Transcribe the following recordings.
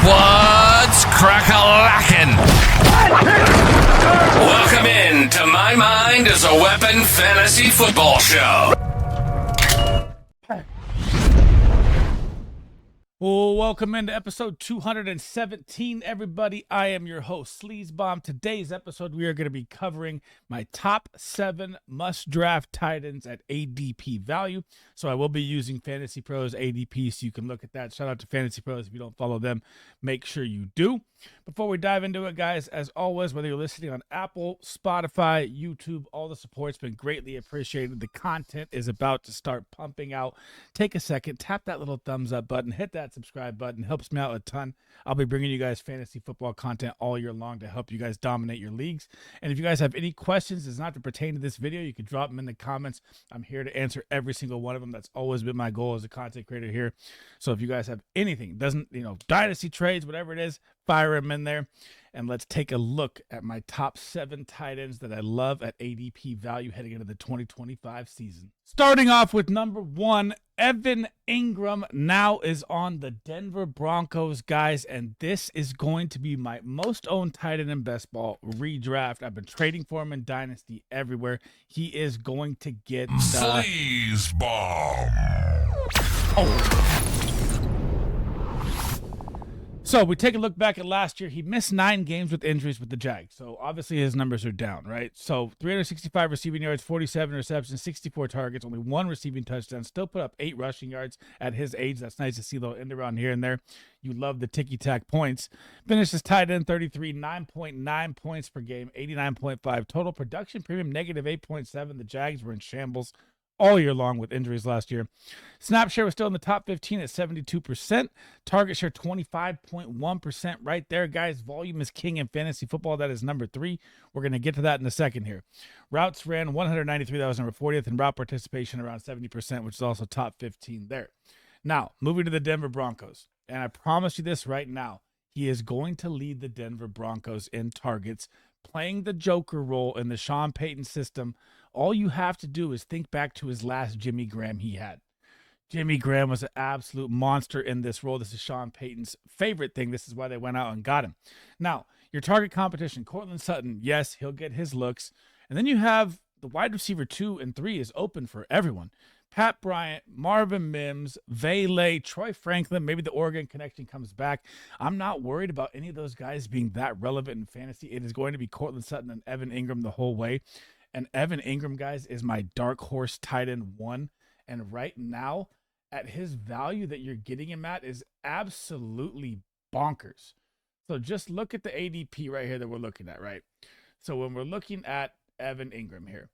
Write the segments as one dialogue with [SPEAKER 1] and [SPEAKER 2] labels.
[SPEAKER 1] What's crack-a-lackin'? Welcome in to My Mind is a Weapon Fantasy Football Show.
[SPEAKER 2] Well, welcome into episode 217, everybody. I am your host, sleezbomb. Today's episode, we are going to be covering my top 7 must-draft tight ends at ADP value. So I will be using Fantasy Pros ADP, so you can look at that. Shout out to Fantasy Pros. If you don't follow them, make sure you do. Before we dive into it, guys, as always, whether you're listening on Apple, Spotify, YouTube, all the support's been greatly appreciated. The content is about to start pumping out. Take a second, tap that little thumbs up button, hit that subscribe button. Helps me out a ton. I'll be bringing you guys fantasy football content all year long to help you guys dominate your leagues. And if you guys have any questions that's not to pertain to this video, you can drop them in the comments. I'm here to answer every single one of them. That's always been my goal as a content creator here. So if you guys have anything, dynasty trades, whatever it is, fire them in there. And let's take a look at my top 7 tight ends that I love at ADP value heading into the 2025 season. Starting off with number 1, Evan Engram now is on the Denver Broncos, guys, and this is going to be my most owned tight end in best ball redraft. I've been trading for him in Dynasty everywhere. He is going to get
[SPEAKER 1] sleezbomb.
[SPEAKER 2] So we take a look back at last year. He missed 9 games with injuries with the Jags. So obviously his numbers are down, right? So 365 receiving yards, 47 receptions, 64 targets, only 1 receiving touchdown. Still put up 8 rushing yards at his age. That's nice to see a little end around here and there. You love the ticky-tack points. Finishes tight end 33, 9.9 points per game, 89.5 total. Production premium, negative 8.7. The Jags were in shambles all year long with injuries last year. Snap share was still in the top 15 at 72%. Target share 25.1% right there, guys. Volume is king in fantasy football. That is number 3. We're going to get to that in a second here. Routes ran 193. That was number 40th. And route participation around 70%, which is also top 15 there. Now, moving to the Denver Broncos. And I promise you this right now. He is going to lead the Denver Broncos in targets, playing the Joker role in the Sean Payton system. All you have to do is think back to his last Jimmy Graham he had. Jimmy Graham was an absolute monster in this role. This is Sean Payton's favorite thing. This is why they went out and got him. Now, your target competition, Courtland Sutton, yes, he'll get his looks. And then you have the wide receiver 2 and 3 is open for everyone. Pat Bryant, Marvin Mims, Vele, Troy Franklin, maybe the Oregon connection comes back. I'm not worried about any of those guys being that relevant in fantasy. It is going to be Courtland Sutton and Evan Engram the whole way. And Evan Engram, guys, is my dark horse tight end 1. And right now, at his value that you're getting him at is absolutely bonkers. So just look at the ADP right here that we're looking at, right? So when we're looking at Evan Engram here,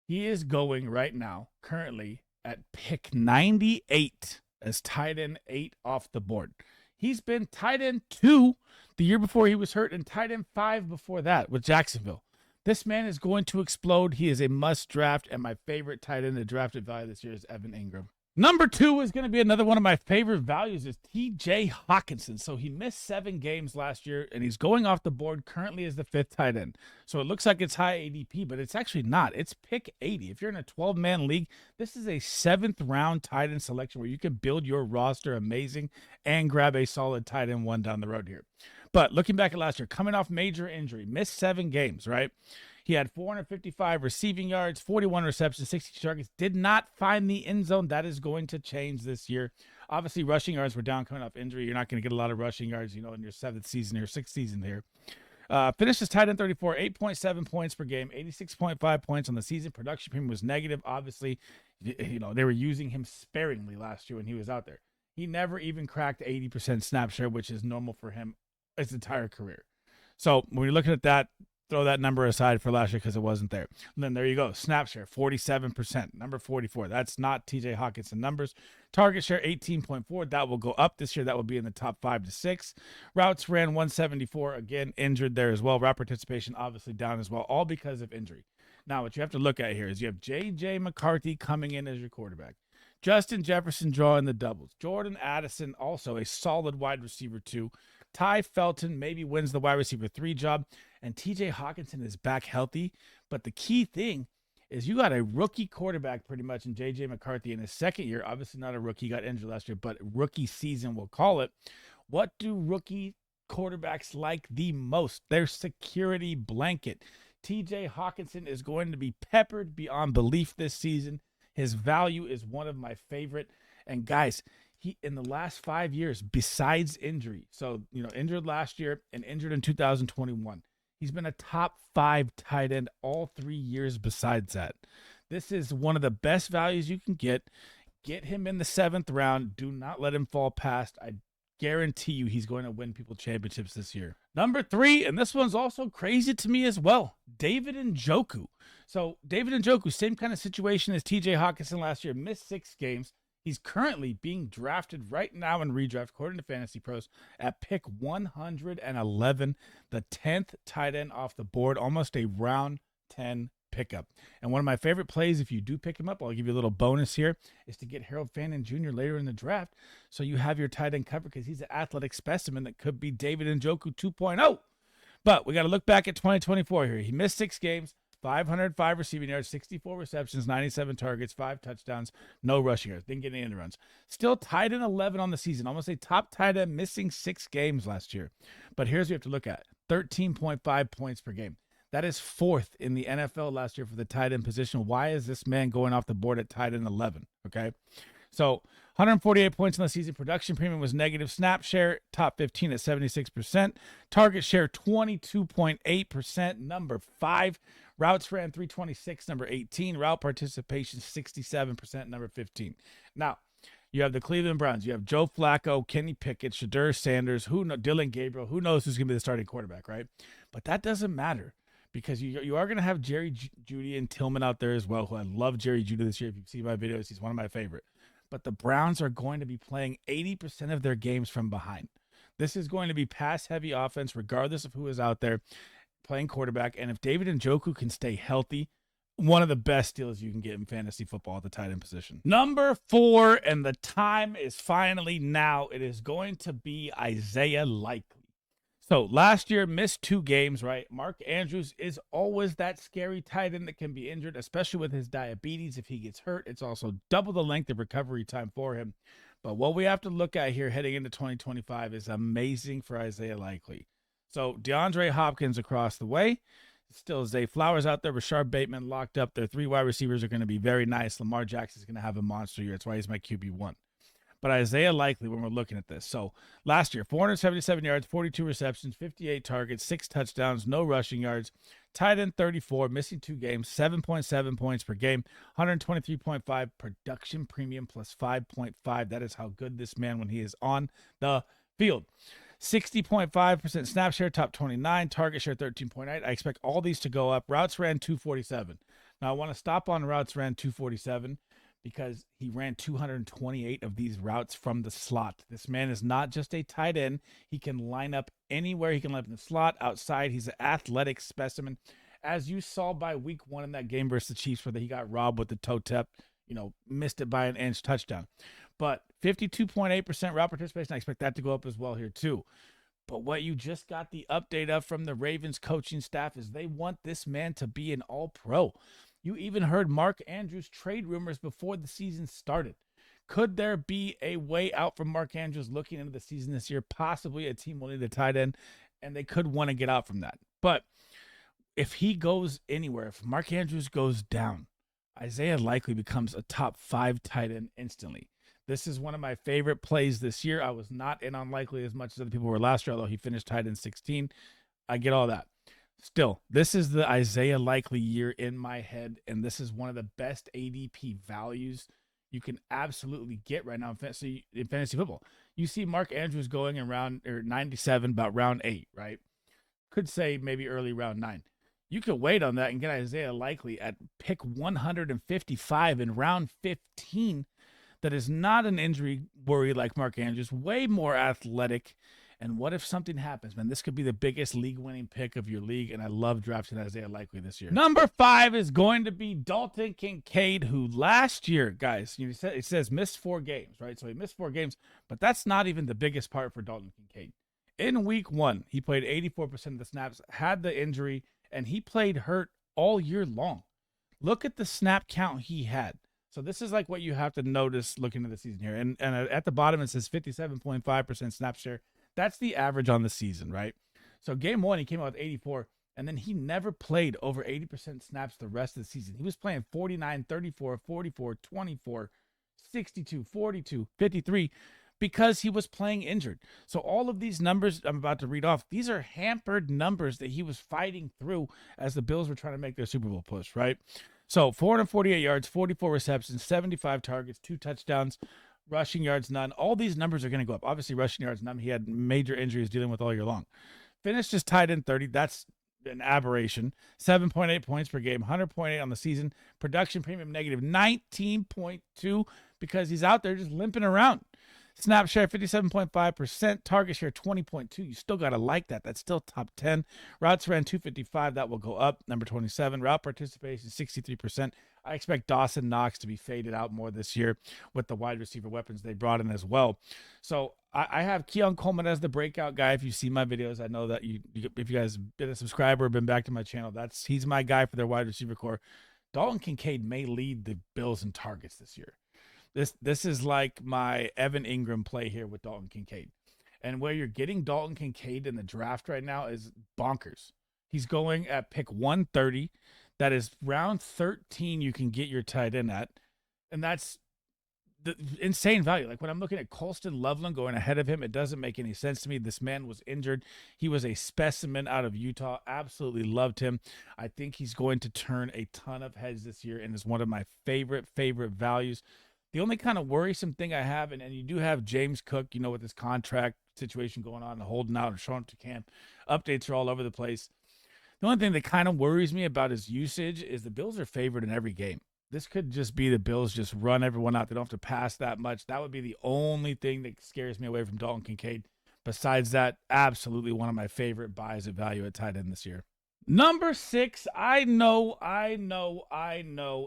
[SPEAKER 2] he is going right now, currently, at pick 98 as tight end 8 off the board. He's been tight end 2 the year before he was hurt and tight end 5 before that with Jacksonville. This man is going to explode. He is a must draft, and my favorite tight end to draft at value this year is Evan Engram. Number 2 is going to be another one of my favorite values is TJ Hockenson. So he missed 7 games last year, and he's going off the board currently as the 5th tight end. So it looks like it's high ADP, but it's actually not. It's pick 80. If you're in a 12-man league, this is a 7th round tight end selection where you can build your roster amazing and grab a solid tight end 1 down the road here. But looking back at last year, coming off major injury, missed 7 games, right? He had 455 receiving yards, 41 receptions, 62 targets, did not find the end zone. That is going to change this year. Obviously, rushing yards were down coming off injury. You're not going to get a lot of rushing yards, in your 7th season or 6th season here. Finished as tight end 34, 8.7 points per game, 86.5 points on the season. Production premium was negative. Obviously, they were using him sparingly last year when he was out there. He never even cracked 80% snap share, which is normal for him his entire career. So when you're looking at that, throw that number aside for last year because it wasn't there. And then there you go. Snap share, 47%. Number 44. That's not TJ Hockenson numbers. Target share, 18.4. That will go up this year. That will be in the top 5 to 6. Routes ran 174. Again, injured there as well. Route participation obviously down as well, all because of injury. Now, what you have to look at here is you have J.J. McCarthy coming in as your quarterback. Justin Jefferson drawing the doubles. Jordan Addison, also a solid wide receiver 2. Ty Felton maybe wins the wide receiver 3 job, and TJ Hockenson is back healthy. But the key thing is you got a rookie quarterback pretty much in J.J. McCarthy in his second year. Obviously not a rookie, got injured last year, but rookie season, we'll call it. What do rookie quarterbacks like the most? Their security blanket. TJ Hockenson is going to be peppered beyond belief this season. His value is one of my favorite. And guys, he in the last 5 years, besides injury, so injured last year and injured in 2021, he's been a top 5 tight end all 3 years besides that. This is one of the best values you can get. Get him in the 7th round. Do not let him fall past. I guarantee you he's going to win people championships this year. Number 3, and this one's also crazy to me as well, David Njoku. So David Njoku, same kind of situation as TJ Hockenson last year, missed 6 games. He's currently being drafted right now in redraft, according to Fantasy Pros, at pick 111, the 10th tight end off the board, almost a round 10 pickup. And one of my favorite plays, if you do pick him up, I'll give you a little bonus here, is to get Harold Fannin Jr. later in the draft, so you have your tight end covered, because he's an athletic specimen that could be David Njoku 2.0. But we got to look back at 2024 here. He missed 6 games. 505 receiving yards, 64 receptions, 97 targets, 5 touchdowns, no rushing yards. Didn't get any end runs. Still tied in 11 on the season. Almost a top tight end, missing 6 games last year. But here's what you have to look at. 13.5 points per game. That is 4th in the NFL last year for the tight end position. Why is this man going off the board at tight end 11? Okay. So 148 points in the season. Production premium was negative. Snap share, top 15 at 76%. Target share, 22.8%. Number 5. Routes ran 326, number 18. Route participation, 67%, number 15. Now, you have the Cleveland Browns. You have Joe Flacco, Kenny Pickett, Shadur Sanders, Dylan Gabriel. Who knows who's going to be the starting quarterback, right? But that doesn't matter, because you are going to have Jerry Jeudy and Tillman out there as well, who I love Jerry Jeudy this year. If you see my videos, he's one of my favorite. But the Browns are going to be playing 80% of their games from behind. This is going to be pass-heavy offense, regardless of who is out there playing quarterback. And if David Njoku can stay healthy, one of the best deals you can get in fantasy football at the tight end position. Number 4, and the time is finally now. It is going to be Isaiah Likely. So last year, missed 2 games, right? Mark Andrews is always that scary tight end that can be injured, especially with his diabetes. If he gets hurt, it's also double the length of recovery time for him. But what we have to look at here heading into 2025 is amazing for Isaiah Likely. So DeAndre Hopkins across the way. Still Zay Flowers out there. Rashard Bateman locked up. Their 3 wide receivers are going to be very nice. Lamar Jackson is going to have a monster year. That's why he's my QB1. But Isaiah Likely, when we're looking at this. So last year, 477 yards, 42 receptions, 58 targets, 6 touchdowns, no rushing yards. Tight end 34, missing 2 games, 7.7 points per game, 123.5 production premium plus 5.5. That is how good this man when he is on the field. 60.5% snap share, top 29, target share 13.8. I expect all these to go up. Routes ran 247. Now I want to stop on routes ran 247 because he ran 228 of these routes from the slot. This man is not just a tight end. He can line up anywhere. He can line up in the slot, outside. He's an athletic specimen. As you saw by week 1 in that game versus the Chiefs, where he got robbed with the toe tap, missed it by an inch touchdown. But 52.8% route participation, I expect that to go up as well here too. But what you just got the update of from the Ravens coaching staff is they want this man to be an all-pro. You even heard Mark Andrews trade rumors before the season started. Could there be a way out for Mark Andrews looking into the season this year? Possibly a team will need a tight end, and they could want to get out from that. But if he goes anywhere, if Mark Andrews goes down, Isaiah Likely becomes a top 5 tight end instantly. This is one of my favorite plays this year. I was not in on Likely as much as other people were last year, although he finished tight end 16. I get all that. Still, this is the Isaiah Likely year in my head, and this is one of the best ADP values you can absolutely get right now in fantasy football. You see Mark Andrews going in round 97, about round 8, right? Could say maybe early round 9. You could wait on that and get Isaiah Likely at pick 155 in round 15. That is not an injury worry like Mark Andrews, way more athletic. And what if something happens, man? This could be the biggest league-winning pick of your league, and I love drafting Isaiah Likely this year. Number 5 is going to be Dalton Kincaid, who last year, guys, it says missed 4 games, right? So he missed 4 games, but that's not even the biggest part for Dalton Kincaid. In week 1, he played 84% of the snaps, had the injury, and he played hurt all year long. Look at the snap count he had. So this is like what you have to notice looking at the season here. And at the bottom, it says 57.5% snap share. That's the average on the season, right? So game 1, he came out with 84, and then he never played over 80% snaps the rest of the season. He was playing 49, 34, 44, 24, 62, 42, 53 because he was playing injured. So all of these numbers I'm about to read off, these are hampered numbers that he was fighting through as the Bills were trying to make their Super Bowl push, right? So 448 yards, 44 receptions, 75 targets, 2 touchdowns, rushing yards, none. All these numbers are going to go up. Obviously, rushing yards, none. He had major injuries dealing with all year long. Finished just tied in 30. That's an aberration. 7.8 points per game, 100.8 on the season. Production premium negative 19.2 because he's out there just limping around. Snap share 57.5%, target share 20.2. You still got to like that. That's still top 10. Routes ran 255. That will go up. Number 27. Route participation 63%. I expect Dawson Knox to be faded out more this year with the wide receiver weapons they brought in as well. So I have Keon Coleman as the breakout guy. If you see my videos, I know that if you guys been a subscriber or been back to my channel, he's my guy for their wide receiver core. Dalton Kincaid may lead the Bills in targets this year. This is like my Evan Engram play here with Dalton Kincaid. And where you're getting Dalton Kincaid in the draft right now is bonkers. He's going at pick 130. That is round 13 you can get your tight end at. And that's the insane value. Like when I'm looking at Colston Loveland going ahead of him, it doesn't make any sense to me. This man was injured. He was a specimen out of Utah. Absolutely loved him. I think he's going to turn a ton of heads this year and is one of my favorite values. The only kind of worrisome thing I have, and you do have James Cook, with this contract situation going on and holding out and showing up to camp. Updates are all over the place. The only thing that kind of worries me about his usage is the Bills are favored in every game. This could just be the Bills just run everyone out. They don't have to pass that much. That would be the only thing that scares me away from Dalton Kincaid. Besides that, absolutely one of my favorite buys at value at tight end this year. Number 6, I know,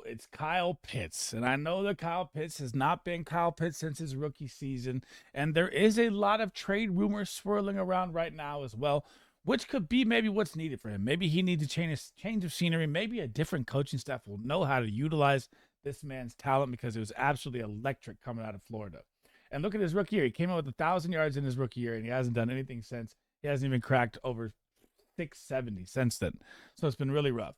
[SPEAKER 2] it's Kyle Pitts. And I know that Kyle Pitts has not been Kyle Pitts since his rookie season. And there is a lot of trade rumors swirling around right now as well, which could be maybe what's needed for him. Maybe he needs a change of scenery. Maybe a different coaching staff will know how to utilize this man's talent because it was absolutely electric coming out of Florida. And look at his rookie year. He came out with 1,000 yards in his rookie year, and he hasn't done anything since. He hasn't even cracked over 670 since then. So it's been really rough.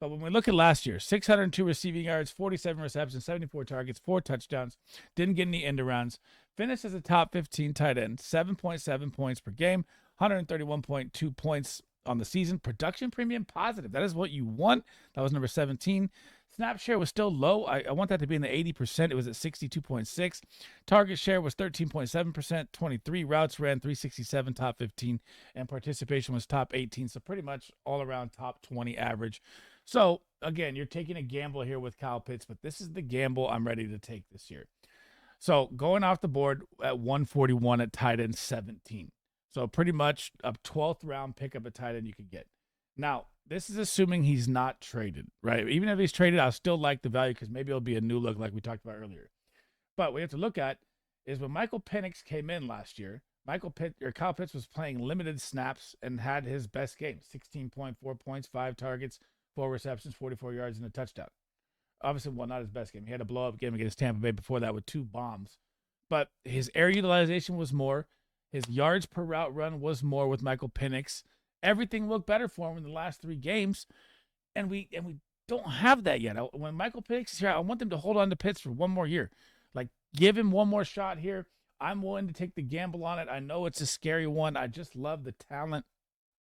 [SPEAKER 2] But when we look at last year, 602 receiving yards, 47 receptions, 74 targets, 4 touchdowns, didn't get any end arounds, finished as a top 15 tight end, 7.7 points per game, 131.2 points on the season. Production premium positive. That is what you want. That was number 17. Snap share was still low. I want that to be in the 80%. It was at 62.6. Target share was 13.7%. 23 routes ran, 367, top 15. And participation was top 18. So pretty much all around top 20 average. So, again, you're taking a gamble here with Kyle Pitts, but this is the gamble I'm ready to take this year. So going off the board at 141 at tight end 17. So pretty much a 12th round pickup at tight end you could get. Now, this is assuming he's not traded, right? Even if he's traded, I'll still like the value because maybe it'll be a new look like we talked about earlier. But what we have to look at is when Michael Penix came in last year, Kyle Pitts was playing limited snaps and had his best game, 16.4 points, 5 targets, 4 receptions, 44 yards, and a touchdown. Obviously, well, not his best game. He had a blow-up game against Tampa Bay before that with 2 bombs. But his air utilization was more. His yards per route run was more with Michael Penix. Everything looked better for him in the last 3 games, and we don't have that yet. When Michael Penix is here, I want them to hold on to Pitts for one more year. Like, give him one more shot here. I'm willing to take the gamble on it. I know it's a scary one. I just love the talent,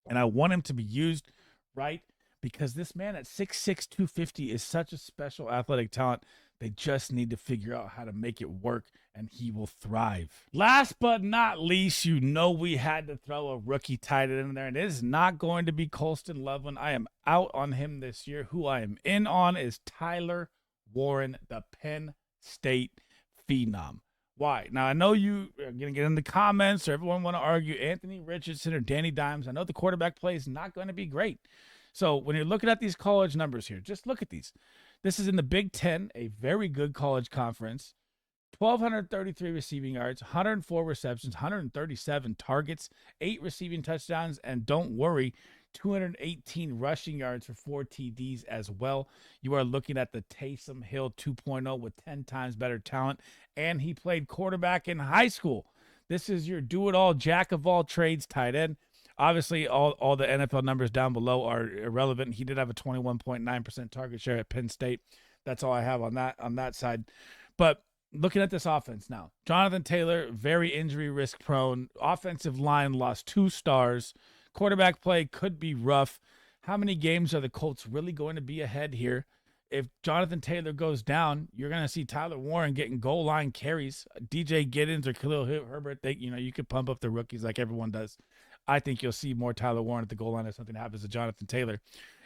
[SPEAKER 2] and I want him to be used right because this man at 6'6", 250 is such a special athletic talent. They just need to figure out how to make it work, and he will thrive. Last but not least, we had to throw a rookie tight end in there, and it is not going to be Colston Loveland. I am out on him this year. Who I am in on is Tyler Warren, the Penn State phenom. Why? Now, I know you are going to get in the comments, or everyone want to argue Anthony Richardson or Danny Dimes. I know the quarterback play is not going to be great. So when you're looking at these college numbers here, just look at these. This is in the Big Ten, a very good college conference. 1,233 receiving yards, 104 receptions, 137 targets, 8 receiving touchdowns, and don't worry, 218 rushing yards for 4 TDs as well. You are looking at the Taysom Hill 2.0 with 10 times better talent, and he played quarterback in high school. This is your do-it-all, jack-of-all trades tight end. Obviously, all the NFL numbers down below are irrelevant. He did have a 21.9% target share at Penn State. That's all I have on that side. But looking at this offense now, Jonathan Taylor, very injury risk prone. Offensive line lost 2 stars. Quarterback play could be rough. How many games are the Colts really going to be ahead here? If Jonathan Taylor goes down, you're going to see Tyler Warren getting goal line carries. DJ Giddens or Khalil Herbert, you could pump up the rookies like everyone does. I think you'll see more Tyler Warren at the goal line if something happens to Jonathan Taylor.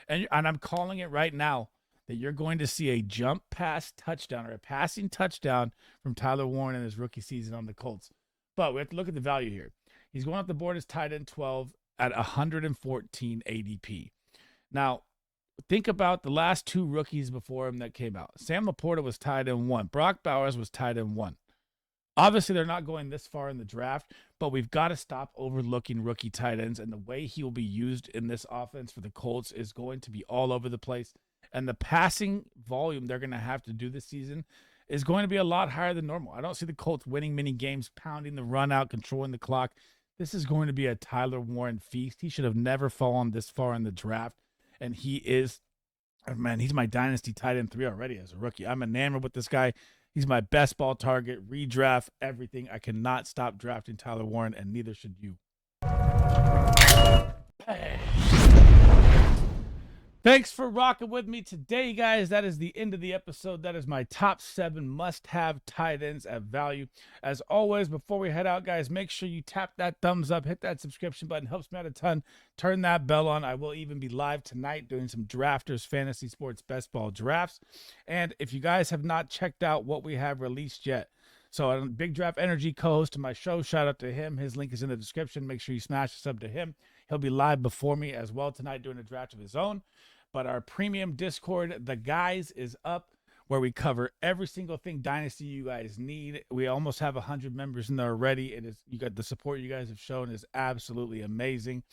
[SPEAKER 2] And I'm calling it right now that you're going to see a jump pass touchdown or a passing touchdown from Tyler Warren in his rookie season on the Colts. But we have to look at the value here. He's going off the board as tight end 12 at 114 ADP. Now, think about the last 2 rookies before him that came out. Sam Laporta was tight end 1. Brock Bowers was tight end 1. Obviously, they're not going this far in the draft, but we've got to stop overlooking rookie tight ends, and the way he will be used in this offense for the Colts is going to be all over the place. And the passing volume they're going to have to do this season is going to be a lot higher than normal. I don't see the Colts winning many games, pounding the run out, controlling the clock. This is going to be a Tyler Warren feast. He should have never fallen this far in the draft. And he is, man, he's my Dynasty tight end 3 already as a rookie. I'm enamored with this guy. He's my best ball target, redraft, everything. I cannot stop drafting Tyler Warren, and neither should you. Hey. Thanks for rocking with me today, guys. That is the end of the episode. That is my top 7 must-have tight ends at value. As always, before we head out, guys, make sure you tap that thumbs up, hit that subscription button. Helps me out a ton. Turn that bell on. I will even be live tonight doing some Drafters Fantasy Sports Best Ball drafts. And if you guys have not checked out what we have released yet, so Big Draft Energy, co-host of my show, shout out to him. His link is in the description. Make sure you smash a sub to him. He'll be live before me as well tonight doing a draft of his own. But our premium Discord, The Guys, is up, where we cover every single thing Dynasty you guys need. We almost have 100 members in there already. You got the support you guys have shown is absolutely amazing.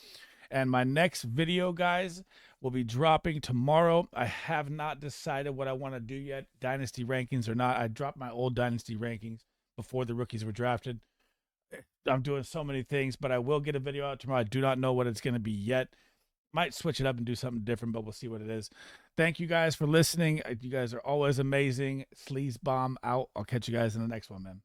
[SPEAKER 2] And my next video, guys, will be dropping tomorrow. I have not decided what I want to do yet, Dynasty Rankings or not. I dropped my old Dynasty Rankings before the rookies were drafted. I'm doing so many things, but I will get a video out tomorrow. I do not know what it's going to be yet. Might switch it up and do something different, but we'll see what it is. Thank you guys for listening. You guys are always amazing. Sleezbomb out. I'll catch you guys in the next one, man.